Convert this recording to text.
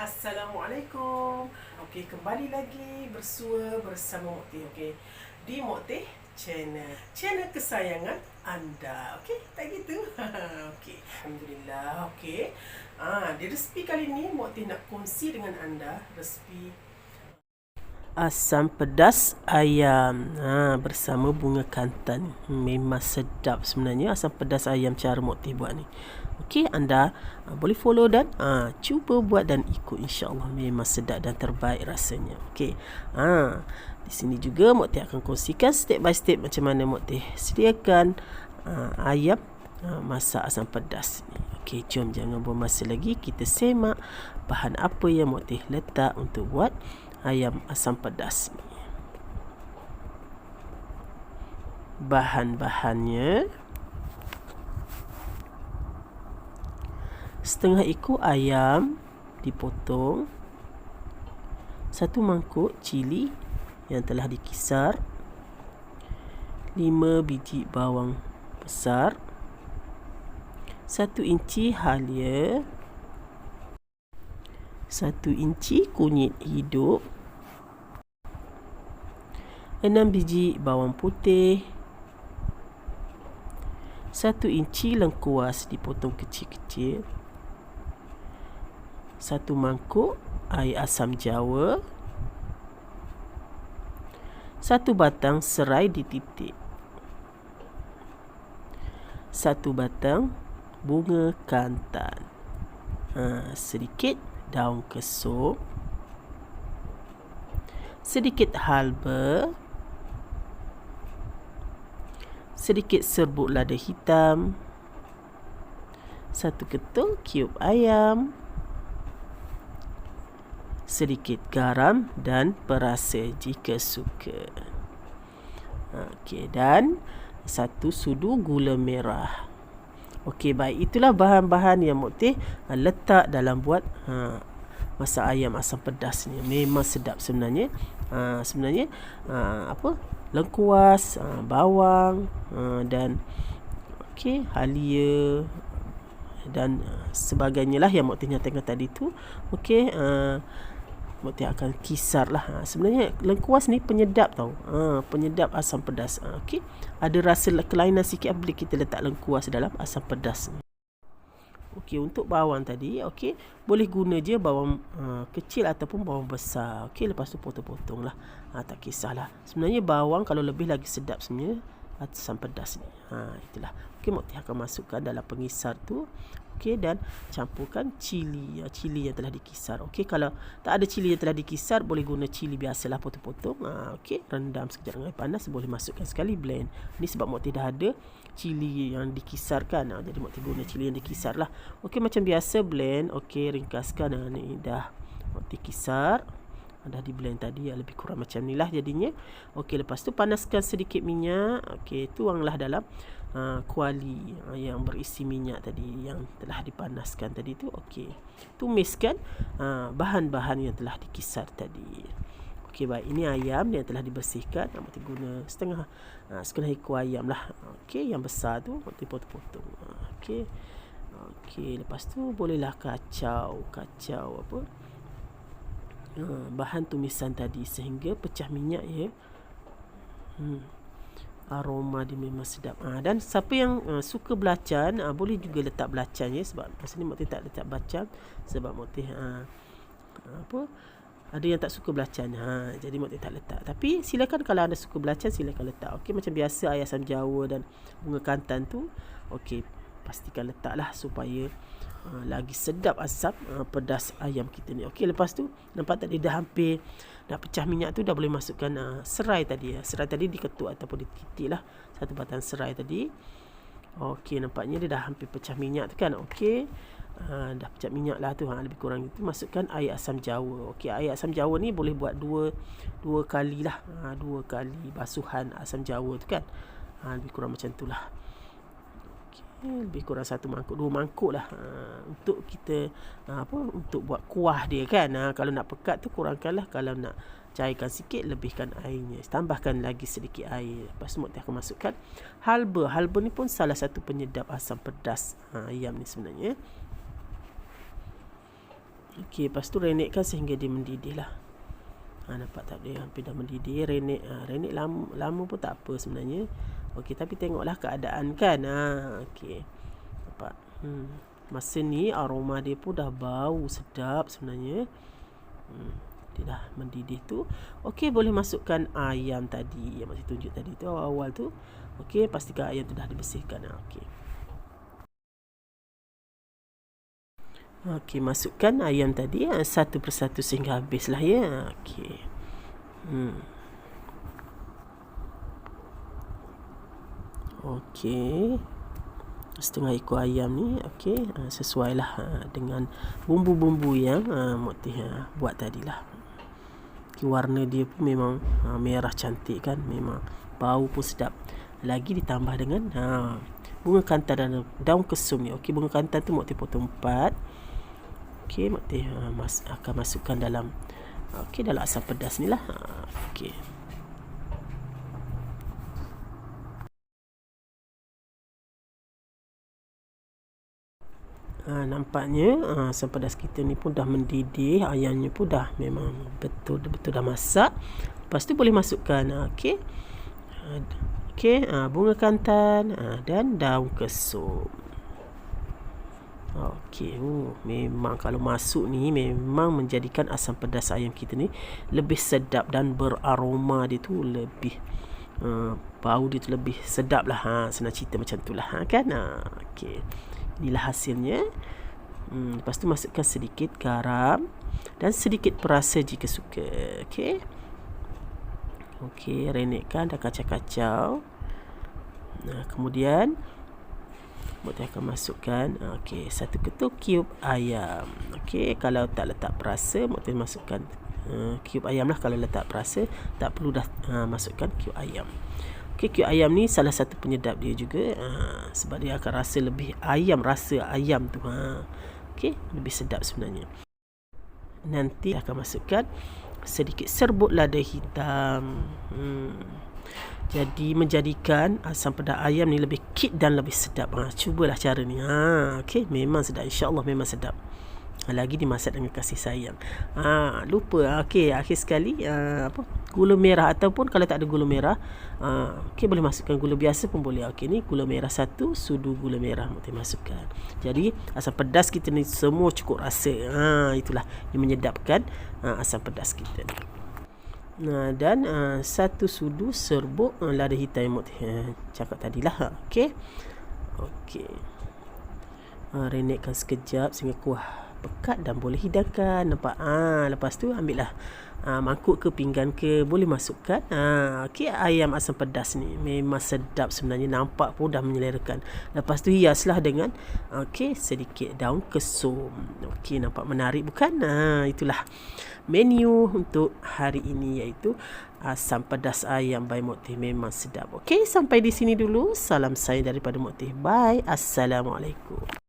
Assalamualaikum. Okey, kembali lagi bersua bersama Mok Teh, okey. Di Mok Teh channel kesayangan anda. Okey, tak gitu. Okey, alhamdulillah. Okey. Di resipi kali ni Mok Teh nak kongsi dengan anda resipi asam pedas ayam bersama bunga kantan. Memang sedap sebenarnya asam pedas ayam cara Mok Teh buat ni. Okey, anda boleh follow dan cuba buat dan ikut, insya-Allah memang sedap dan terbaik rasanya. Okey. Di sini juga Mok Teh akan kongsikan step by step macam mana Mok Teh sediakan ayam masak asam pedas ni. Okey, jom jangan buang masa lagi, kita semak bahan apa yang Mok Teh letak untuk buat ayam asam pedas ni. Bahan-bahannya: setengah ekor ayam dipotong, 1 mangkuk cili yang telah dikisar, 5 biji bawang besar, 1 inci halia, 1 inci kunyit hidup, 6 biji bawang putih, 1 inci lengkuas dipotong kecil-kecil, 1 mangkuk air asam jawa, 1 batang serai dititik, 1 batang bunga kantan, sedikit daun kesum, sedikit halba, sedikit serbuk lada hitam, 1 ketul kiub ayam, sedikit garam dan perasa jika suka. Okey, dan 1 sudu gula merah. Okey, baik, itulah bahan-bahan yang Mok Teh letak dalam buat masak ayam asam pedas ni. Memang sedap sebenarnya. Lengkuas, bawang, dan okey, halia dan sebagainya lah yang Mok Teh nyatakan tadi tu. Okey, Mok Teh akan kisar lah. Sebenarnya lengkuas ni penyedap tau. Penyedap asam pedas. Okey, ada rasa kelainan sikit apabila kita letak lengkuas dalam asam pedas ni. Okey, untuk bawang tadi, okey, boleh guna je bawang kecil ataupun bawang besar. Okey, lepas tu potong-potong lah. Tak kisahlah. Sebenarnya bawang kalau lebih lagi sedap sebenarnya asam pedas ni. Itulah. Okey, Mok Teh akan masukkan dalam pengisar tu. Okey, dan campurkan cili yang telah dikisar. Okey, kalau tak ada cili yang telah dikisar, boleh guna cili biasalah, potong-potong. Okey, rendam sekejap dengan air panas, boleh masukkan sekali, blend. Ni sebab Mok Teh dah ada cili yang dikisarkan. Jadi Mok Teh guna cili yang dikisar lah. Okey, macam biasa blend. Okey, ringkaskan. Ni dah Mok Teh kisar. Dah di blend tadi, lebih kurang macam ni lah jadinya. Okey, lepas tu panaskan sedikit minyak. Okey, tuanglah dalam kuali yang berisi minyak tadi yang telah dipanaskan tadi tu. Okey, tumiskan bahan-bahan yang telah dikisar tadi. Okey, baik, ini ayam yang telah dibersihkan. Mok Teh guna setengah ekor ayam lah. Okey, yang besar tu Mok Teh potong-potong. Okey, lepas tu bolehlah kacau apa bahan tumisan tadi sehingga pecah minyak ya. Aroma dia memang sedap. Dan siapa yang suka belacan, boleh juga letak belacan ya. Sebab masa ni Mok Teh tak letak belacan sebab Mok Teh ada yang tak suka belacan. Jadi Mok Teh tak letak. Tapi silakan, kalau anda suka belacan, silakan letak. Okey, macam biasa air asam jawa dan bunga kantan tu, okey, pastikan letaklah supaya lagi sedap asam pedas ayam kita ni. Okey, lepas tu nampak tak dia dah hampir nak pecah minyak tu, dah boleh masukkan serai tadi ya. Serai tadi diketuk ataupun dititik lah, 1 batang serai tadi. Okey, nampaknya dia dah hampir pecah minyak tu kan. Okey, dah pecah minyak lah tu, lebih kurang itu. Masukkan air asam jawa. Okey, air asam jawa ni boleh buat dua kali lah, 2 kali basuhan asam jawa tu kan. Lebih kurang macam tu lah. Lebih kurang 1 mangkuk, 2 mangkuk lah, untuk kita untuk buat kuah dia kan. Kalau nak pekat tu kurangkanlah, kalau nak cairkan sikit lebihkan airnya, tambahkan lagi sedikit air. Lepas tu Mok Teh akan masukkan halba. Halba ni pun salah satu penyedap asam pedas ayam ni sebenarnya. Okey, lepas tu renekkan sehingga dia mendidih lah. Nampak tak, dia hampir dah mendidih. Renek lama pun tak apa sebenarnya. Okey, tapi tengoklah keadaan kan. Okey, nampak. Masa ni aroma dia pun dah bau sedap sebenarnya. Dia dah mendidih tu. Okey, boleh masukkan ayam tadi yang Mak tunjuk tadi tu awal tu. Okey, pastikan ayam tu dah dibersihkan. Okey. Okey, masukkan ayam tadi satu persatu sehingga habislah ya. Okey. Okey. Setengah ekor ayam ni, okey, sesuailah dengan bumbu-bumbu yang Mak Tih buat tadilah. Okay, warna dia pun memang merah cantik kan, memang bau pun sedap. Lagi ditambah dengan bunga kantan dan daun kesum ni. Okey, bunga kantan tu Mak Tih potong 4. Okey, Mak Tih akan masukkan dalam dalam asam pedas ni lah. Okey. Nampaknya asam pedas kita ni pun dah mendidih. Ayamnya pun dah memang betul-betul dah masak. Lepas tu boleh masukkan bunga kantan dan daun kesum. Okey, memang kalau masuk ni memang menjadikan asam pedas ayam kita ni lebih sedap dan beraroma dia tu lebih bau dia tu lebih sedap lah. Senang cerita macam tu lah kan. Okey, inilah hasilnya. Lepas tu masukkan sedikit garam dan sedikit perasa jika suka. Okey, renekkan dah kacau-kacau. Kemudian Mak Tih akan masukkan satu ketul cube ayam. Okey, kalau tak letak perasa, Mak Tih masukkan cube ayam lah. Kalau letak perasa, tak perlu dah masukkan cube ayam. Okey, cube ayam ni salah satu penyedap dia juga, sebab dia akan rasa lebih rasa ayam tu. Okey, lebih sedap sebenarnya. Nanti akan masukkan sedikit serbuk lada hitam. Jadi menjadikan asam pedas ayam ni lebih kit dan lebih sedap. Cubalah cara ni. Okey, memang sedap, insya-Allah memang sedap. Lagi dimasak dengan kasih sayang. Lupa. Okey, akhir sekali gula merah, ataupun kalau tak ada gula merah, okey, boleh masukkan gula biasa pun boleh. Okey, ni gula merah 1 sudu gula merah Mak Tih masukkan. Jadi asam pedas kita ni semua cukup rasa. Itulah yang menyedapkan asam pedas kita ni. Dan 1 sudu serbuk lada hitam yang Mak Tih cakap tadilah. Okey. Renekkan sekejap sehingga kuah pekat dan boleh hidangkan. Nampak? Lepas tu ambillah mangkuk ke pinggan ke, boleh masukkan ayam asam pedas ni. Memang sedap sebenarnya, nampak pun dah menyelerakan. Lepas tu hiaslah dengan sedikit daun kesum. Okey, nampak menarik bukan? Itulah menu untuk hari ini, iaitu asam pedas ayam by Mak Tih. Memang sedap. Okey, sampai di sini dulu. Salam saya daripada Mak Tih. Bye. Assalamualaikum.